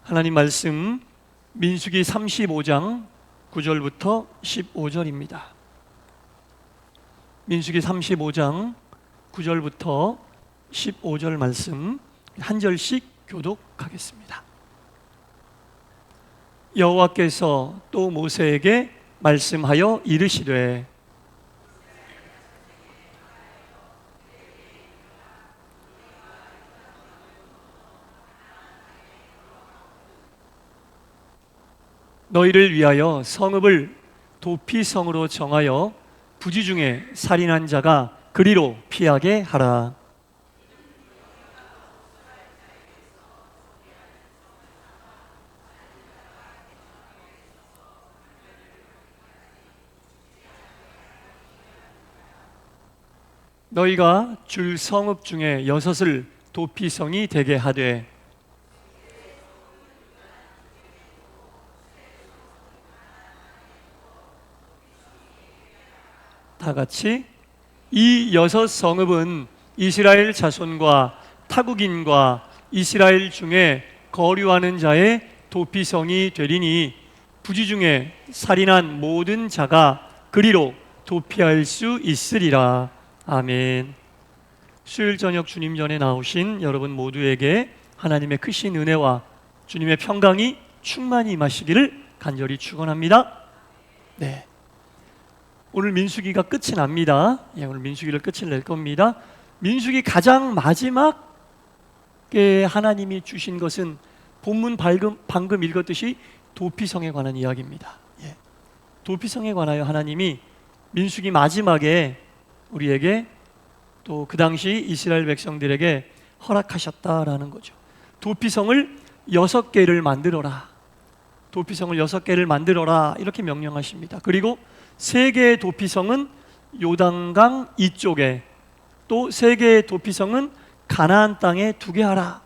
하나님 말씀 민수기 35장 9절부터 15절입니다. 민수기 35장 9절부터 15절 말씀 한 절씩 교독하겠습니다. 여호와께서 또 모세에게 말씀하여 이르시되 너희를 위하여 성읍을 도피성으로 정하여 부지 중에 살인한 자가 그리로 피하게 하라. 너희가 줄 성읍 중에 6을 도피성이 되게 하되 다 같이 이 6 성읍은 이스라엘 자손과 타국인과 이스라엘 중에 거류하는 자의 도피성이 되리니 부지 중에 살인한 모든 자가 그리로 도피할 수 있으리라. 아멘. 수요일 저녁 주님 전에 나오신 여러분 모두에게 하나님의 크신 은혜와 주님의 평강이 충만히 임하시기를 간절히 축원합니다. 네. 오늘 민수기가 끝이 납니다. 오늘 민수기를 끝을 낼 겁니다. 민수기 가장 마지막에 하나님이 주신 것은 본문 방금 읽었듯이 도피성에 관한 이야기입니다. 도피성에 관하여 하나님이 민수기 마지막에 우리에게 또 그 당시 이스라엘 백성들에게 허락하셨다라는 거죠. 도피성을 6개를 만들어라. 도피성을 6개를 만들어라 이렇게 명령하십니다. 그리고 3개의 도피성은 요단강 이쪽에, 또 3개의 도피성은 가나안 땅에 두게 하라.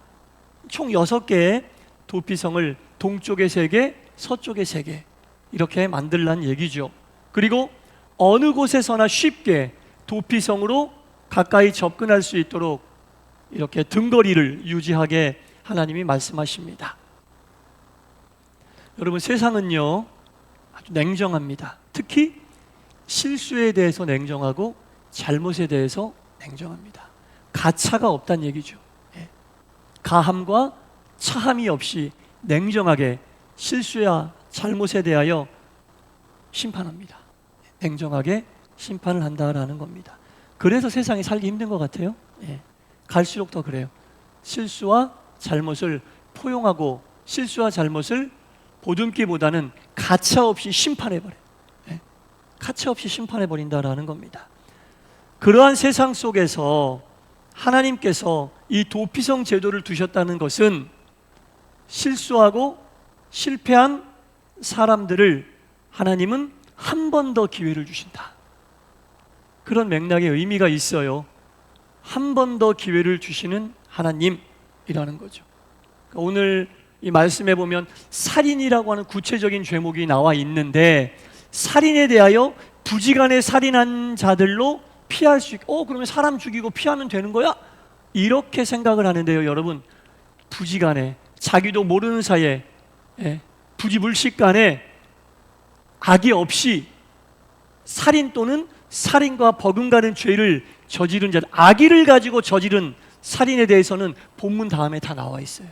총 6개의 도피성을 동쪽에 3개, 서쪽에 3개 이렇게 만들란 얘기죠. 그리고 어느 곳에서나 쉽게 도피성으로 가까이 접근할 수 있도록 이렇게 등거리를 유지하게 하나님이 말씀하십니다. 여러분, 세상은요 아주 냉정합니다. 특히 실수에 대해서 냉정하고 잘못에 대해서 냉정합니다. 가차가 없다는 얘기죠. 가함과 차함이 없이 냉정하게 실수야 잘못에 대하여 심판합니다. 냉정하게 심판을 한다라는 겁니다. 그래서 세상이 살기 힘든 것 같아요. 갈수록 더 그래요. 실수와 잘못을 포용하고 실수와 잘못을 보듬기보다는 가차 없이 심판해버려요. 가차 없이 심판해버린다라는 겁니다. 그러한 세상 속에서 하나님께서 이 도피성 제도를 두셨다는 것은 실수하고 실패한 사람들을 하나님은 한 번 더 기회를 주신다. 그런 맥락의 의미가 있어요. 한 번 더 기회를 주시는 하나님이라는 거죠. 오늘 이 말씀에 보면 살인이라고 하는 구체적인 죄목이 나와 있는데 살인에 대하여 부지간에 살인한 자들로 피할 수 있고 그러면 사람 죽이고 피하면 되는 거야? 이렇게 생각을 하는데요. 여러분, 부지간에 자기도 모르는 사이에 부지불식간에 악의 없이 살인 또는 살인과 버금가는 죄를 저지른 자, 악의를 가지고 저지른 살인에 대해서는 본문 다음에 다 나와 있어요.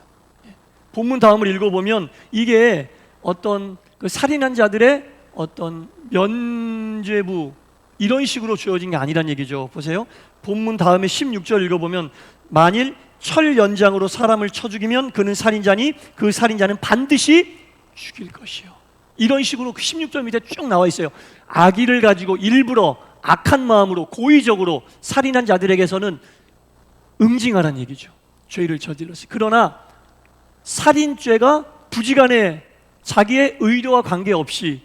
본문 다음을 읽어보면 이게 어떤 그 살인한 자들의 어떤 면죄부 이런 식으로 주어진 게 아니란 얘기죠. 보세요. 본문 다음에 16절 읽어보면 만일 철 연장으로 사람을 쳐 죽이면 그는 살인자니 그 살인자는 반드시 죽일 것이요. 이런 식으로 16절 밑에 쭉 나와 있어요. 악의를 가지고 일부러 악한 마음으로 고의적으로 살인한 자들에게서는 응징하라는 얘기죠. 죄를 저질렀어요. 그러나 살인죄가 부지간에 자기의 의도와 관계없이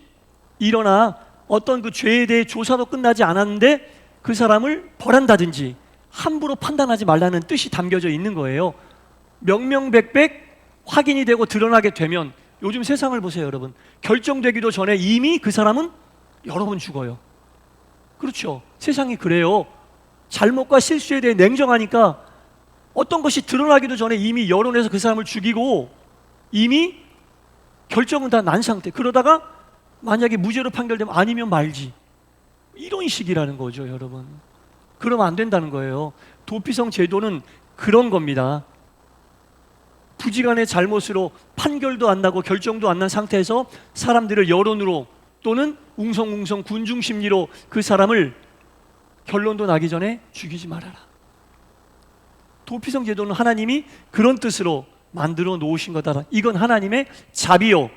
일어나 어떤 그 죄에 대해 조사도 끝나지 않았는데 그 사람을 벌한다든지 함부로 판단하지 말라는 뜻이 담겨져 있는 거예요. 명명백백 확인이 되고 드러나게 되면 요즘 세상을 보세요, 여러분. 결정되기도 전에 이미 그 사람은 여러 번 죽어요. 그렇죠. 세상이 그래요. 잘못과 실수에 대해 냉정하니까 어떤 것이 드러나기도 전에 이미 여론에서 그 사람을 죽이고 이미 결정은 다 난 상태. 그러다가 만약에 무죄로 판결되면 아니면 말지. 이런 식이라는 거죠, 여러분. 그러면 안 된다는 거예요. 도피성 제도는 그런 겁니다. 부지간의 잘못으로 판결도 안 나고 결정도 안 난 상태에서 사람들을 여론으로 또는 웅성웅성 군중 심리로 그 사람을 결론도 나기 전에 죽이지 말아라. 도피성 제도는 하나님이 그런 뜻으로 만들어 놓으신 거다. 이건 하나님의 자비요.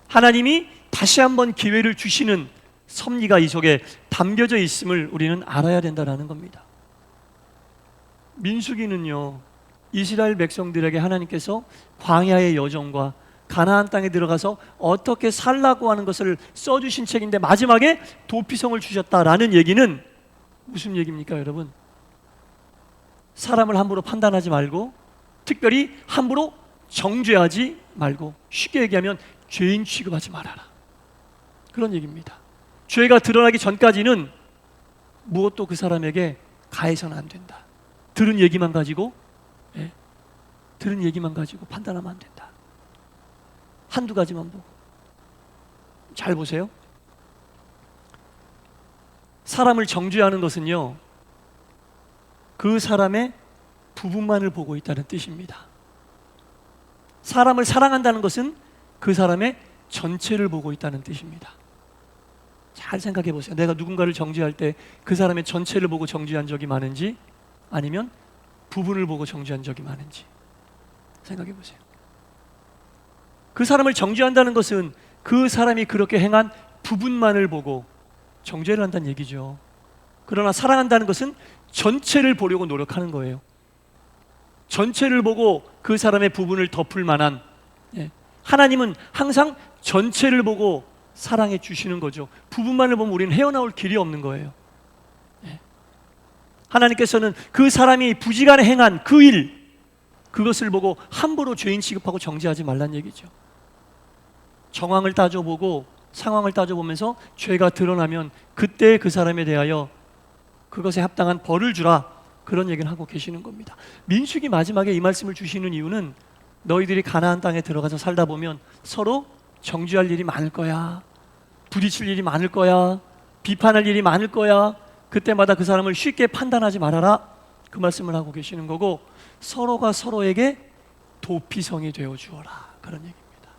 하나님이 다시 한번 기회를 주시는 섭리가 이 속에 담겨져 있음을 우리는 알아야 된다는 겁니다. 민수기는요, 이스라엘 백성들에게 하나님께서 광야의 여정과 가나안 땅에 들어가서 어떻게 살라고 하는 것을 써주신 책인데 마지막에 도피성을 주셨다라는 얘기는 무슨 얘기입니까, 여러분? 사람을 함부로 판단하지 말고, 특별히 함부로 정죄하지 말고, 쉽게 얘기하면 죄인 취급하지 말아라, 그런 얘기입니다. 죄가 드러나기 전까지는 무엇도 그 사람에게 가해서는 안 된다. 들은 얘기만 가지고 판단하면 안 된다. 한두 가지만 보고. 잘 보세요. 사람을 정죄하는 것은요, 그 사람의 부분만을 보고 있다는 뜻입니다. 사람을 사랑한다는 것은 그 사람의 전체를 보고 있다는 뜻입니다. 잘 생각해 보세요. 내가 누군가를 정죄할 때 그 사람의 전체를 보고 정죄한 적이 많은지, 아니면 부분을 보고 정죄한 적이 많은지 생각해 보세요. 그 사람을 정죄한다는 것은 그 사람이 그렇게 행한 부분만을 보고 정죄를 한다는 얘기죠. 그러나 사랑한다는 것은 전체를 보려고 노력하는 거예요. 전체를 보고 그 사람의 부분을 덮을 만한, 하나님은 항상 전체를 보고 사랑해 주시는 거죠. 부분만을 보면 우리는 헤어나올 길이 없는 거예요. 하나님께서는 그 사람이 부지간에 행한 그 일, 그것을 보고 함부로 죄인 취급하고 정죄하지 말란 얘기죠. 정황을 따져보고 상황을 따져보면서 죄가 드러나면 그때 그 사람에 대하여 그것에 합당한 벌을 주라, 그런 얘기를 하고 계시는 겁니다. 민수기 마지막에 이 말씀을 주시는 이유는 너희들이 가나안 땅에 들어가서 살다 보면 서로 정죄할 일이 많을 거야, 부딪힐 일이 많을 거야, 비판할 일이 많을 거야. 그때마다 그 사람을 쉽게 판단하지 말아라, 그 말씀을 하고 계시는 거고, 서로가 서로에게 도피성이 되어 주어라, 그런 얘기입니다.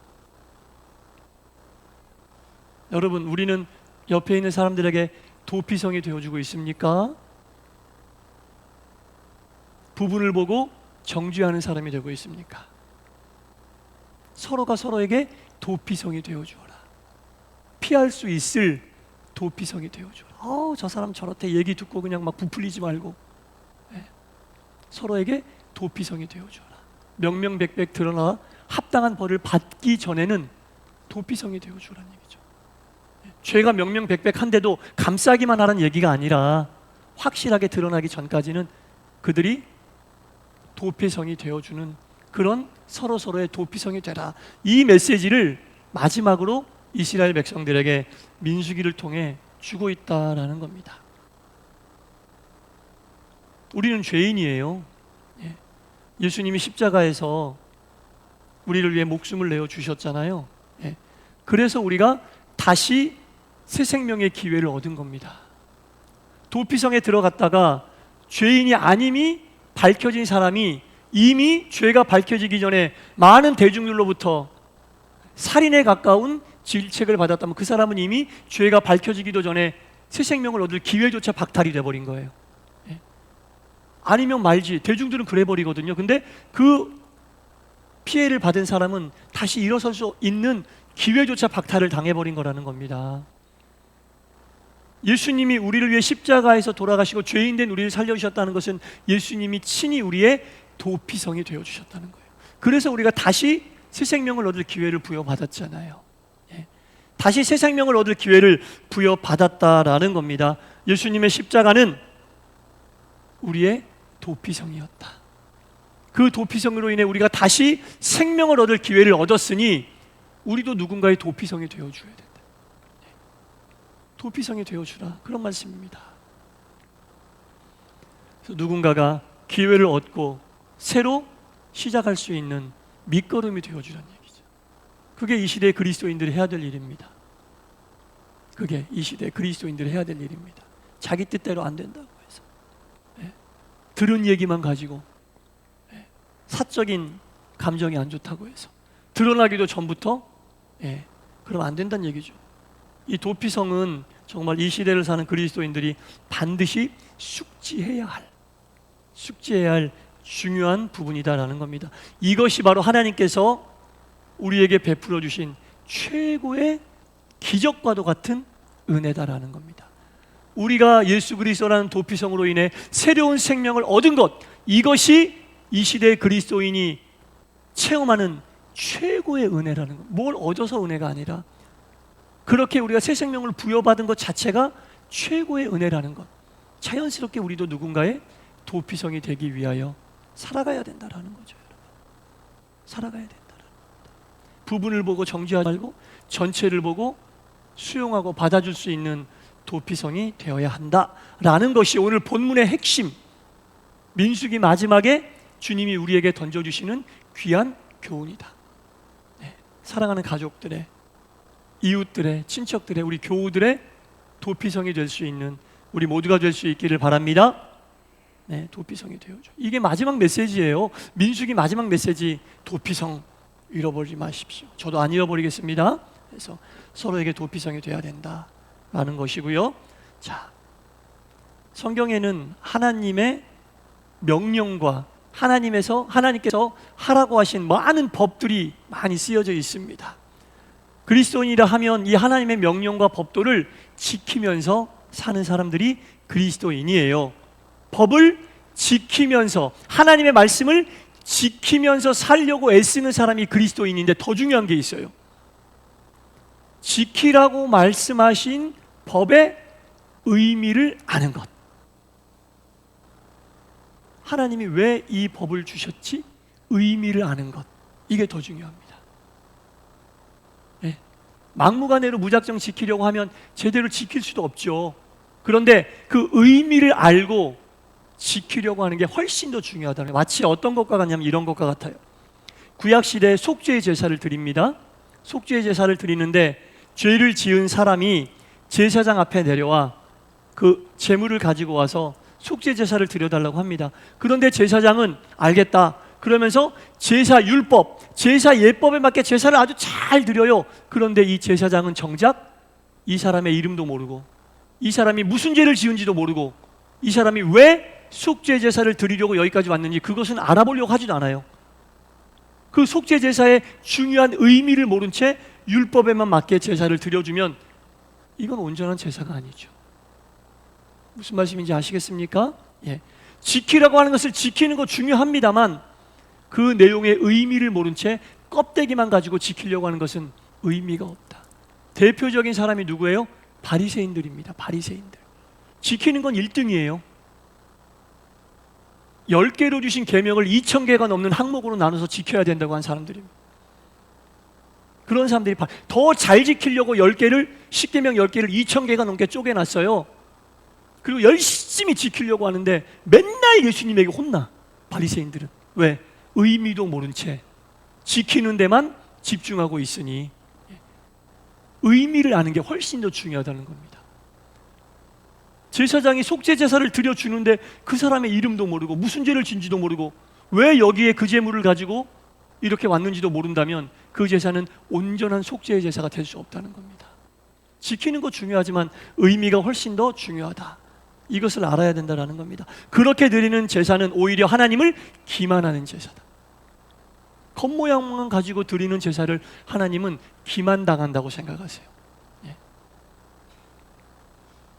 여러분, 우리는 옆에 있는 사람들에게 도피성이 되어주고 있습니까? 부분을 보고 정죄하는 사람이 되고 있습니까? 서로가 서로에게 도피성이 되어주어라. 피할 수 있을 도피성이 되어주어라. 저 사람 저렇대 얘기 듣고 그냥 막 부풀리지 말고, 서로에게 도피성이 되어주어라. 명명백백 드러나 합당한 벌을 받기 전에는 도피성이 되어주라는 얘기죠. 죄가 명명백백한데도 감싸기만 하라는 얘기가 아니라 확실하게 드러나기 전까지는 그들이 도피성이 되어주는 그런 서로서로의 도피성이 되라, 이 메시지를 마지막으로 이스라엘 백성들에게 민수기를 통해 주고 있다라는 겁니다. 우리는 죄인이에요. 예수님이 십자가에서 우리를 위해 목숨을 내어 주셨잖아요. 그래서 우리가 다시 새 생명의 기회를 얻은 겁니다. 도피성에 들어갔다가 죄인이 아님이 밝혀진 사람이 이미 죄가 밝혀지기 전에 많은 대중들로부터 살인에 가까운 질책을 받았다면 그 사람은 이미 죄가 밝혀지기도 전에 새 생명을 얻을 기회조차 박탈이 돼버린 거예요. 아니면 말지, 대중들은 그래 버리거든요. 근데 그 피해를 받은 사람은 다시 일어설 수 있는 기회조차 박탈을 당해버린 거라는 겁니다. 예수님이 우리를 위해 십자가에서 돌아가시고 죄인된 우리를 살려주셨다는 것은 예수님이 친히 우리의 도피성이 되어주셨다는 거예요. 그래서 우리가 다시 새 생명을 얻을 기회를 부여받았잖아요. 다시 새 생명을 얻을 기회를 부여받았다라는 겁니다. 예수님의 십자가는 우리의 도피성이었다. 그 도피성으로 인해 우리가 다시 생명을 얻을 기회를 얻었으니 우리도 누군가의 도피성이 되어줘야 된다. 도피성이 되어주라, 그런 말씀입니다. 그래서 누군가가 기회를 얻고 새로 시작할 수 있는 밑거름이 되어주라는 얘기죠. 그게 이 시대의 그리스도인들이 해야 될 일입니다. 그게 이 시대의 그리스도인들이 해야 될 일입니다. 자기 뜻대로 안 된다고 해서 들은 얘기만 가지고 사적인 감정이 안 좋다고 해서 드러나기도 전부터 그럼 안 된다는 얘기죠. 이 도피성은 정말 이 시대를 사는 그리스도인들이 반드시 숙지해야 할 중요한 부분이다라는 겁니다. 이것이 바로 하나님께서 우리에게 베풀어 주신 최고의 기적과도 같은 은혜다라는 겁니다. 우리가 예수 그리스도라는 도피성으로 인해 새로운 생명을 얻은 것, 이것이 이 시대의 그리스도인이 체험하는 최고의 은혜라는 것. 뭘 얻어서 은혜가 아니라 그렇게 우리가 새 생명을 부여받은 것 자체가 최고의 은혜라는 것. 자연스럽게 우리도 누군가의 도피성이 되기 위하여 살아가야 된다라는 거죠. 여러분. 살아가야 된다라는 겁니다. 부분을 보고 정죄하지 말고 전체를 보고 수용하고 받아줄 수 있는 도피성이 되어야 한다라는 것이 오늘 본문의 핵심, 민수기 마지막에 주님이 우리에게 던져주시는 귀한 교훈이다. 사랑하는 가족들의, 이웃들의, 친척들의, 우리 교우들의 도피성이 될 수 있는 우리 모두가 될 수 있기를 바랍니다. 도피성이 되어줘. 이게 마지막 메시지예요. 민수기 마지막 메시지, 도피성 잃어버리지 마십시오. 저도 안 잃어버리겠습니다. 그래서 서로에게 도피성이 되어야 된다라는 것이고요. 자, 성경에는 하나님의 명령과 하나님께서 하라고 하신 많은 법들이 많이 쓰여져 있습니다. 그리스도인이라 하면 이 하나님의 명령과 법도를 지키면서 사는 사람들이 그리스도인이에요. 법을 지키면서, 하나님의 말씀을 지키면서 살려고 애쓰는 사람이 그리스도인인데, 더 중요한 게 있어요. 지키라고 말씀하신 법의 의미를 아는 것. 하나님이 왜 이 법을 주셨지? 의미를 아는 것. 이게 더 중요합니다. 막무가내로 무작정 지키려고 하면 제대로 지킬 수도 없죠. 그런데 그 의미를 알고 지키려고 하는 게 훨씬 더 중요하다는 거예요. 마치 어떤 것과 같냐면 이런 것과 같아요. 구약시대에 속죄의 제사를 드립니다. 속죄의 제사를 드리는데 죄를 지은 사람이 제사장 앞에 내려와 그 제물을 가지고 와서 속죄 제사를 드려달라고 합니다. 그런데 제사장은 알겠다 그러면서 제사 율법, 제사 예법에 맞게 제사를 아주 잘 드려요. 그런데 이 제사장은 정작 이 사람의 이름도 모르고, 이 사람이 무슨 죄를 지은지도 모르고, 이 사람이 왜 속죄 제사를 드리려고 여기까지 왔는지 그것은 알아보려고 하지도 않아요. 그 속죄 제사의 중요한 의미를 모른 채 율법에만 맞게 제사를 드려주면 이건 온전한 제사가 아니죠. 무슨 말씀인지 아시겠습니까? 지키라고 하는 것을 지키는 거 중요합니다만 그 내용의 의미를 모른 채 껍데기만 가지고 지키려고 하는 것은 의미가 없다. 대표적인 사람이 누구예요? 바리새인들입니다. 바리새인들. 지키는 건 1등이에요. 10개로 주신 계명을 2000개가 넘는 항목으로 나눠서 지켜야 된다고 한 사람들입니다. 그런 사람들이 더 잘 지키려고 10계명 10개를 2000개가 넘게 쪼개놨어요. 그리고 열심히 지키려고 하는데 맨날 예수님에게 혼나. 바리새인들은. 왜? 의미도 모른 채 지키는 데만 집중하고 있으니 의미를 아는 게 훨씬 더 중요하다는 겁니다. 제사장이 속죄 제사를 드려주는데 그 사람의 이름도 모르고 무슨 죄를 진지도 모르고 왜 여기에 그 제물을 가지고 이렇게 왔는지도 모른다면 그 제사는 온전한 속죄의 제사가 될 수 없다는 겁니다. 지키는 거 중요하지만 의미가 훨씬 더 중요하다. 이것을 알아야 된다는 겁니다. 그렇게 드리는 제사는 오히려 하나님을 기만하는 제사다. 겉모양만 가지고 드리는 제사를 하나님은 기만당한다고 생각하세요.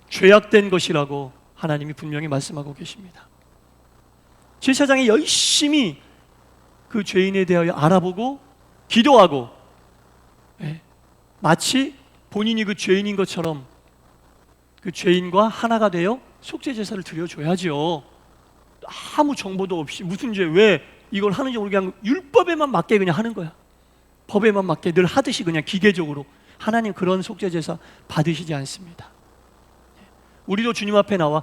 죄악된 것이라고 하나님이 분명히 말씀하고 계십니다. 제사장이 열심히 그 죄인에 대하여 알아보고 기도하고 마치 본인이 그 죄인인 것처럼 그 죄인과 하나가 되어 속죄 제사를 드려줘야죠. 아무 정보도 없이 무슨 죄, 왜 이걸 하는지 모르게 그냥 율법에만 맞게 그냥 하는 거야. 법에만 맞게 늘 하듯이 그냥 기계적으로. 하나님 그런 속죄 제사 받으시지 않습니다. 우리도 주님 앞에 나와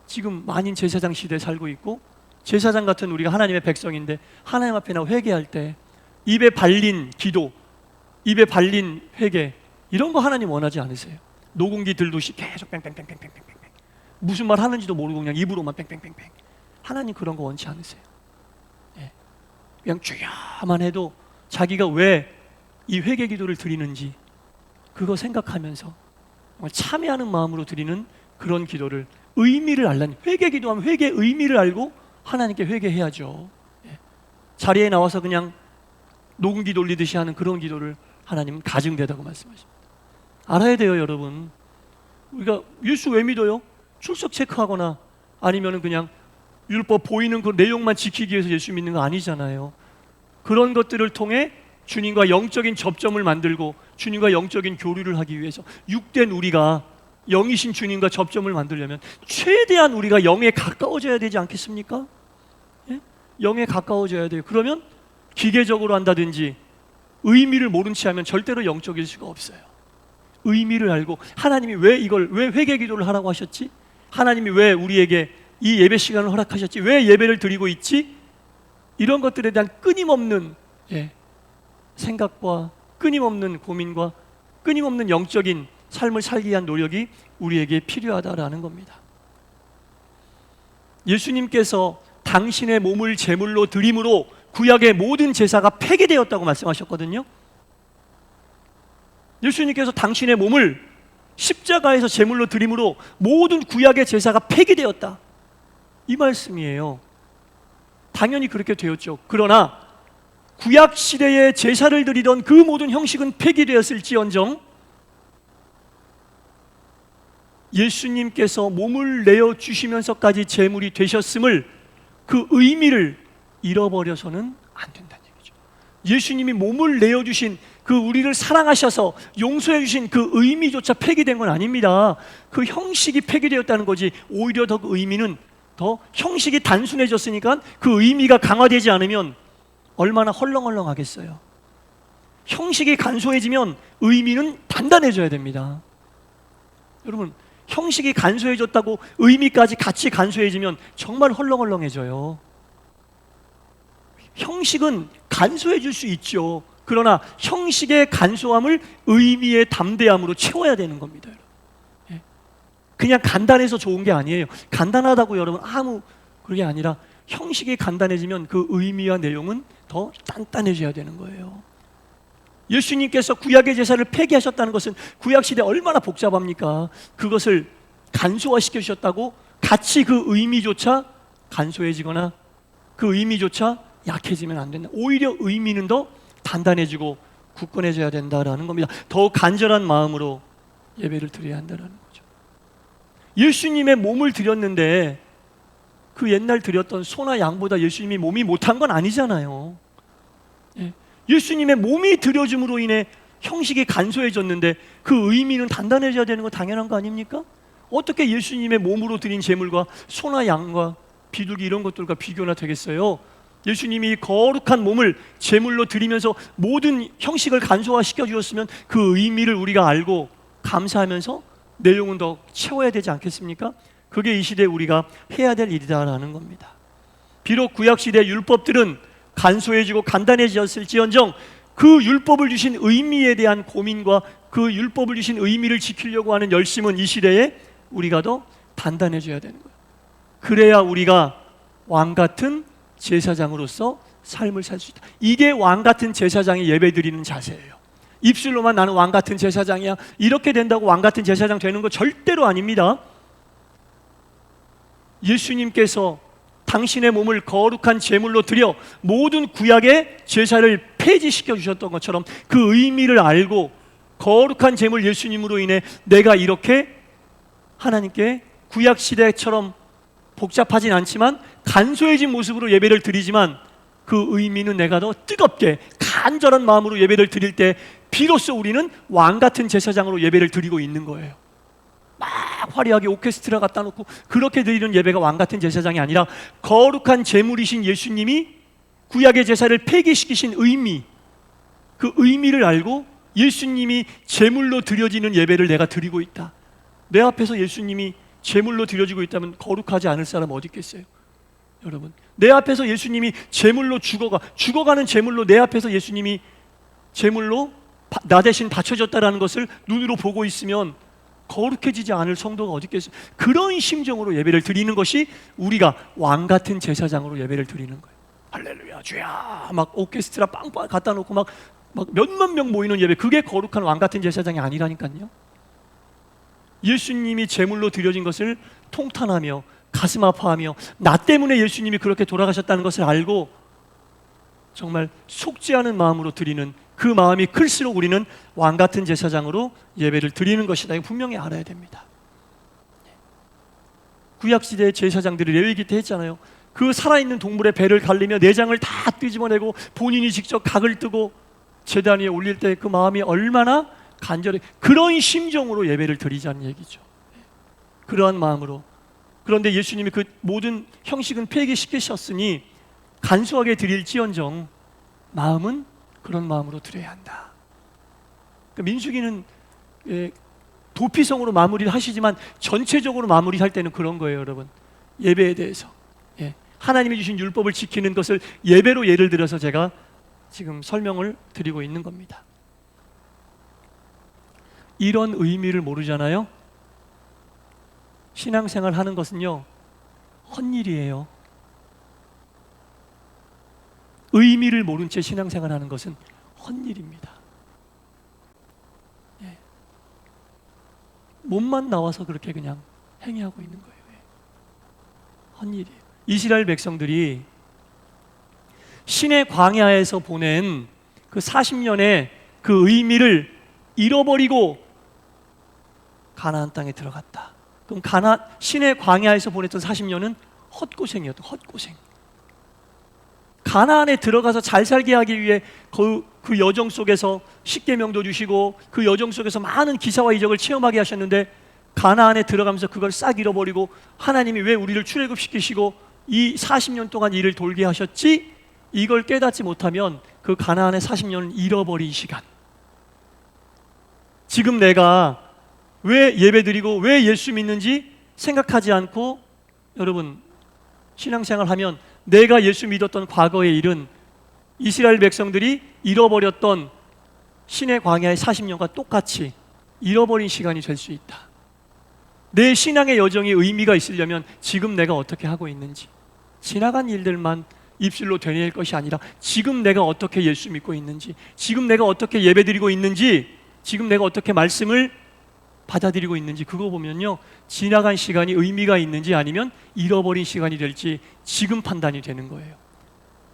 지금 만인 제사장 시대에 살고 있고 제사장 같은 우리가 하나님의 백성인데 하나님 앞에 나와 회개할 때 입에 발린 기도, 입에 발린 회개, 이런 거 하나님 원하지 않으세요. 녹음기 들듯이 계속 뺑뺑뺑뺑뺑뺑뺑, 무슨 말 하는지도 모르고 그냥 입으로만 뺑뺑뺑뺑. 하나님 그런 거 원치 않으세요. 예. 그냥 주야만 해도 자기가 왜 이 회개 기도를 드리는지 그거 생각하면서 정말 참여하는 마음으로 드리는 그런 기도를, 의미를 알라니, 회개 기도하면 회개의 의미를 알고 하나님께 회개해야죠. 예. 자리에 나와서 그냥 녹음기 돌리듯이 하는 그런 기도를 하나님은 가증되다고 말씀하십니다. 알아야 돼요, 여러분. 우리가 예수 왜 믿어요? 출석 체크하거나 아니면 그냥 율법 보이는 그 내용만 지키기 위해서 예수 믿는 거 아니잖아요. 그런 것들을 통해 주님과 영적인 접점을 만들고 주님과 영적인 교류를 하기 위해서, 육된 우리가 영이신 주님과 접점을 만들려면 최대한 우리가 영에 가까워져야 되지 않겠습니까? 예? 영에 가까워져야 돼요. 그러면 기계적으로 한다든지 의미를 모른 채 하면 절대로 영적일 수가 없어요. 의미를 알고, 하나님이 왜 회개 기도를 하라고 하셨지? 하나님이 왜 우리에게 이 예배 시간을 허락하셨지? 왜 예배를 드리고 있지? 이런 것들에 대한 끊임없는 생각과 끊임없는 고민과 끊임없는 영적인 삶을 살기 위한 노력이 우리에게 필요하다라는 겁니다. 예수님께서 당신의 몸을 제물로 드림으로 구약의 모든 제사가 폐기되었다고 말씀하셨거든요. 예수님께서 당신의 몸을 십자가에서 제물로 드림으로 모든 구약의 제사가 폐기되었다, 이 말씀이에요. 당연히 그렇게 되었죠. 그러나 구약 시대에 제사를 드리던 그 모든 형식은 폐기되었을지언정 예수님께서 몸을 내어 주시면서까지 제물이 되셨음을, 그 의미를 잃어버려서는 안 된다는 얘기죠. 예수님이 몸을 내어 주신 그 우리를 사랑하셔서 용서해 주신 그 의미조차 폐기된 건 아닙니다. 그 형식이 폐기되었다는 거지. 오히려 더 그 의미는, 더 형식이 단순해졌으니까 그 의미가 강화되지 않으면 얼마나 헐렁헐렁하겠어요. 형식이 간소해지면 의미는 단단해져야 됩니다. 여러분, 형식이 간소해졌다고 의미까지 같이 간소해지면 정말 헐렁헐렁해져요. 형식은 간소해질 수 있죠. 그러나 형식의 간소함을 의미의 담대함으로 채워야 되는 겁니다. 그냥 간단해서 좋은 게 아니에요. 간단하다고 여러분 아무 그게 아니라 형식이 간단해지면 그 의미와 내용은 더 단단해져야 되는 거예요. 예수님께서 구약의 제사를 폐기하셨다는 것은 구약시대 얼마나 복잡합니까? 그것을 간소화시켜 주셨다고 같이 그 의미조차 간소해지거나 그 의미조차 약해지면 안 된다. 오히려 의미는 더 단단해지고 굳건해져야 된다라는 겁니다. 더 간절한 마음으로 예배를 드려야 한다는 거죠. 예수님의 몸을 드렸는데 그 옛날 드렸던 소나 양보다 예수님이 몸이 못한 건 아니잖아요. 예수님의 몸이 드려짐으로 인해 형식이 간소해졌는데 그 의미는 단단해져야 되는 건 당연한 거 아닙니까? 어떻게 예수님의 몸으로 드린 제물과 소나 양과 비둘기 이런 것들과 비교나 되겠어요? 예수님이 거룩한 몸을 제물로 드리면서 모든 형식을 간소화시켜 주셨으면 그 의미를 우리가 알고 감사하면서 내용은 더 채워야 되지 않겠습니까? 그게 이 시대에 우리가 해야 될 일이다라는 겁니다. 비록 구약시대 율법들은 간소해지고 간단해졌을지언정 그 율법을 주신 의미에 대한 고민과 그 율법을 주신 의미를 지키려고 하는 열심은 이 시대에 우리가 더 단단해져야 되는 거예요. 그래야 우리가 왕같은 제사장으로서 삶을 살 수 있다. 이게 왕같은 제사장이 예배드리는 자세예요. 입술로만 나는 왕같은 제사장이야, 이렇게 된다고 왕같은 제사장 되는 거 절대로 아닙니다. 예수님께서 당신의 몸을 거룩한 제물로 드려 모든 구약의 제사를 폐지시켜 주셨던 것처럼 그 의미를 알고 거룩한 제물 예수님으로 인해 내가 이렇게 하나님께 구약 시대처럼 복잡하진 않지만 간소해진 모습으로 예배를 드리지만 그 의미는 내가 더 뜨겁게 간절한 마음으로 예배를 드릴 때 비로소 우리는 왕같은 제사장으로 예배를 드리고 있는 거예요. 막 화려하게 오케스트라 갖다 놓고 그렇게 드리는 예배가 왕같은 제사장이 아니라 거룩한 제물이신 예수님이 구약의 제사를 폐기시키신 의미, 그 의미를 알고 예수님이 제물로 드려지는 예배를 내가 드리고 있다. 내 앞에서 예수님이 제물로 드려지고 있다면 거룩하지 않을 사람 어디 있겠어요? 여러분, 내 앞에서 예수님이 제물로 죽어가는 제물로 내 앞에서 예수님이 제물로 나 대신 바쳐졌다라는 것을 눈으로 보고 있으면 거룩해지지 않을 성도가 어디 있겠어요? 그런 심정으로 예배를 드리는 것이 우리가 왕 같은 제사장으로 예배를 드리는 거예요. 할렐루야 주야 막 오케스트라 빵빵 갖다 놓고 막 몇만 명 모이는 예배, 그게 거룩한 왕 같은 제사장이 아니라니까요. 예수님이 제물로 드려진 것을 통탄하며 가슴 아파하며 나 때문에 예수님이 그렇게 돌아가셨다는 것을 알고 정말 속지 않은 마음으로 드리는 그 마음이 클수록 우리는 왕 같은 제사장으로 예배를 드리는 것이다. 이거 분명히 알아야 됩니다. 구약시대의 제사장들이 레위기 때 했잖아요. 그 살아있는 동물의 배를 갈리며 내장을 다 끄집어내고 본인이 직접 각을 뜨고 제단 위에 올릴 때 그 마음이 얼마나 간절해, 그런 심정으로 예배를 드리자는 얘기죠. 그러한 마음으로. 그런데 예수님이 그 모든 형식은 폐기시키셨으니 간소하게 드릴지언정 마음은 그런 마음으로 드려야 한다. 그러니까 민수기는 도피성으로 마무리를 하시지만 전체적으로 마무리할 때는 그런 거예요, 여러분. 예배에 대해서 하나님이 주신 율법을 지키는 것을 예배로 예를 들어서 제가 지금 설명을 드리고 있는 겁니다. 이런 의미를 모르잖아요. 신앙생활 하는 것은요, 헛일이에요. 의미를 모른 채 신앙생활 하는 것은 헛일입니다. 몸만 나와서 그렇게 그냥 행위하고 있는 거예요. 헛일이에요. 이스라엘 백성들이 신의 광야에서 보낸 그 40년의 그 의미를 잃어버리고 가나안 땅에 들어갔다. 그럼 신의 광야에서 보냈던 40년은 헛고생이었던 헛고생. 가나안에 들어가서 잘 살게 하기 위해 그 여정 속에서 십계명도 주시고 그 여정 속에서 많은 기사와 이적을 체험하게 하셨는데 가나안에 들어가면서 그걸 싹 잃어버리고 하나님이 왜 우리를 출애굽시키시고 이 40년 동안 일을 돌게 하셨지? 이걸 깨닫지 못하면 그 가나안의 40년을 잃어버린 시간. 지금 내가 왜 예배드리고 왜 예수 믿는지 생각하지 않고 여러분 신앙생활 하면 내가 예수 믿었던 과거의 일은 이스라엘 백성들이 잃어버렸던 신의 광야의 40년과 똑같이 잃어버린 시간이 될 수 있다. 내 신앙의 여정이 의미가 있으려면 지금 내가 어떻게 하고 있는지, 지나간 일들만 입술로 되뇌일 것이 아니라 지금 내가 어떻게 예수 믿고 있는지, 지금 내가 어떻게 예배드리고 있는지, 지금 내가 어떻게 말씀을 받아들이고 있는지, 그거 보면요 지나간 시간이 의미가 있는지 아니면 잃어버린 시간이 될지 지금 판단이 되는 거예요.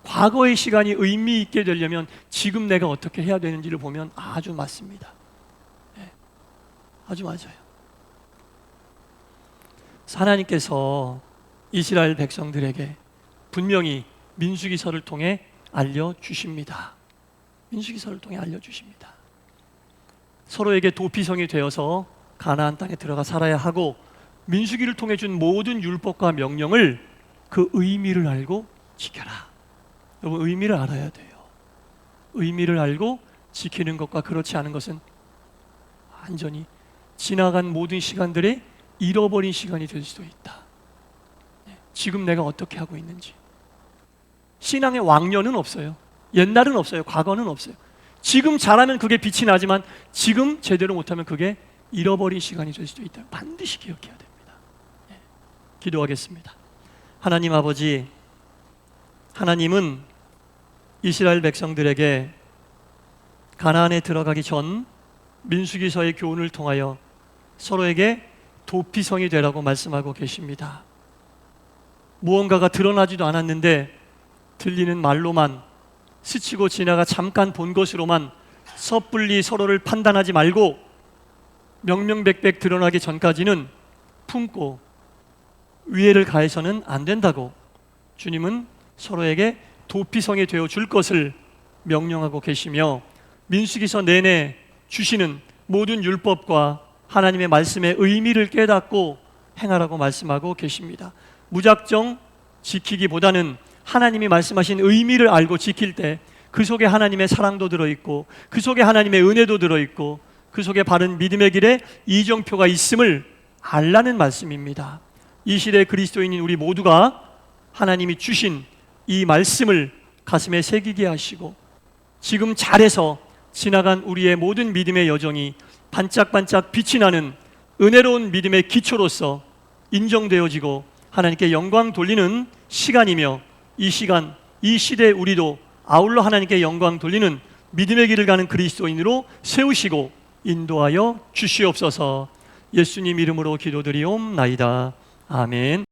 과거의 시간이 의미 있게 되려면 지금 내가 어떻게 해야 되는지를 보면 아주 맞습니다. 아주 맞아요. 하나님께서 이스라엘 백성들에게 분명히 민수기서를 통해 알려주십니다. 민수기서를 통해 알려주십니다. 서로에게 도피성이 되어서 가나안 땅에 들어가 살아야 하고 민수기를 통해 준 모든 율법과 명령을 그 의미를 알고 지켜라. 여러분 의미를 알아야 돼요. 의미를 알고 지키는 것과 그렇지 않은 것은 완전히 지나간 모든 시간들이 잃어버린 시간이 될 수도 있다. 지금 내가 어떻게 하고 있는지. 신앙의 왕년은 없어요. 옛날은 없어요. 과거는 없어요. 지금 잘하면 그게 빛이 나지만 지금 제대로 못하면 그게 잃어버린 시간이 될 수도 있다. 반드시 기억해야 됩니다. 기도하겠습니다. 하나님 아버지, 하나님은 이스라엘 백성들에게 가나안에 들어가기 전 민수기서의 교훈을 통하여 서로에게 도피성이 되라고 말씀하고 계십니다. 무언가가 드러나지도 않았는데 들리는 말로만 스치고 지나가 잠깐 본 것으로만 섣불리 서로를 판단하지 말고 명명백백 드러나기 전까지는 품고 위해를 가해서는 안 된다고 주님은 서로에게 도피성이 되어 줄 것을 명령하고 계시며 민수기서 내내 주시는 모든 율법과 하나님의 말씀의 의미를 깨닫고 행하라고 말씀하고 계십니다. 무작정 지키기보다는 하나님이 말씀하신 의미를 알고 지킬 때 그 속에 하나님의 사랑도 들어있고 그 속에 하나님의 은혜도 들어있고 그 속에 바른 믿음의 길에 이정표가 있음을 알라는 말씀입니다. 이 시대의 그리스도인인 우리 모두가 하나님이 주신 이 말씀을 가슴에 새기게 하시고 지금 잘해서 지나간 우리의 모든 믿음의 여정이 반짝반짝 빛이 나는 은혜로운 믿음의 기초로서 인정되어지고 하나님께 영광 돌리는 시간이며, 이 시간, 이 시대에 우리도 아울러 하나님께 영광 돌리는 믿음의 길을 가는 그리스도인으로 세우시고 인도하여 주시옵소서. 예수님 이름으로 기도드리옵나이다. 아멘.